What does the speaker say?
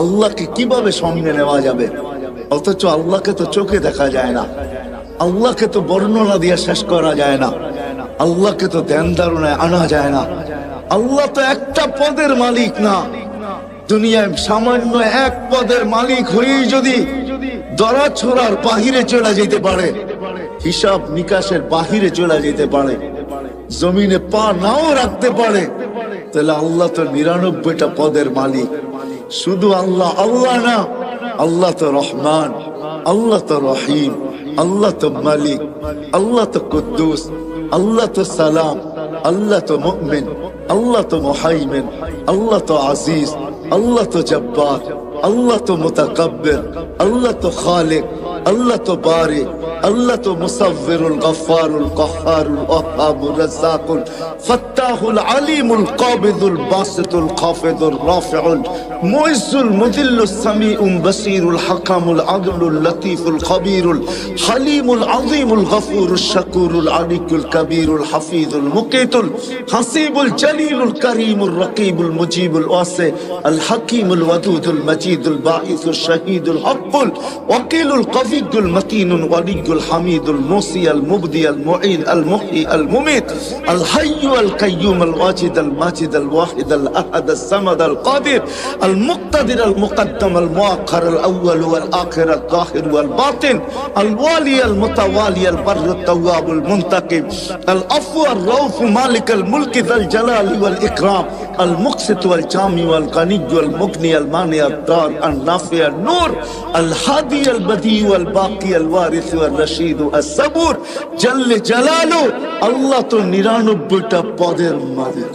আল্লাহকে কিভাবে সঙ্গে নেওয়া যাবে? অথচ আল্লাহকে তো চোখে দেখা যায় না, আল্লাহকে তো বর্ণনা দিয়ে শেষ করা যায় না, আল্লাহকে তো ধ্যান ধারণায় আনা যায় না। আল্লাহ তো একটা পদের মালিক না, দুনিয়ায় সামান্য এক পদের মালিক হয়েই যদি দরা ছোড়ার বাহিরে চলে যেতে পারে, হিসাব নিকাশের বাহিরে চলে যেতে পারে, জমিনে পা নাও রাখতে পারে, তাহলে আল্লাহ তো ৯৯টা পদের মালিক। শুধু আল্লাহ আল্লাহ না, আল্লাহ তো রহমান, আল্লাহ তো রহিম, আল্লাহ তো মালিক, আল্লাহ তো কুদ্দুস, আল্লাহ তো সালাম, আল্লাহ তো মুমিন, আল্লাহ তো মুহাইমিন, আল্লাহ তো আজিজ, আল্লাহ তো জব্বার, আল্লাহ তো মুতাকাব্বির, আল্লাহ তো খালিক, আল্লাহ তো বারি, আল্লাহ তো মুসাব্বিরুল গফফারুল কাহ্হারুল ওয়াহ্হাবুর রাজ্জাকুল ফাত্তাহুল আলিমুল কাবিদুল বাসিতুল খাফিদুর রাফিউল মুইজ্জুল মুযিল্লুস সামিউল বাসীরুল হাকামুল আদলুল লতীফুল খবীরুল হালিমুল আযীমুল গফুরুশ শাকুরুল আলিকুল কবীরুল হাফিজুল মুকিতুল হাসিবুল জলিলুল করিমুর রকিবুল মুজিবুল ওয়াসি আল হাকিমুল ওয়াদুদুল মজিদুল বাঈসুশ শাহীদুল হক্কুল ওয়াকিলুল কবিয়্যুল মতিনুল ওয়ালিয়্যুল الحميد الموصي المبدي المعين المحيي المميت الحي القيوم الواجد الماجد الواحد الأحد الصمد القادر المقتدر المقدم المؤخر الأول والآخر الظاهر والباطن الوالي المتوالي البر التواب المنتقم العفو الرؤوف مالك الملك ذا الجلال والإكرام المقسط والجامع والغني والمغني المانع الضار النافع النور الهادي البديع والباقي الوارث والرشيد الصبور جل جلاله। আল্লাহ তো ৯৯টা পদের মালিক।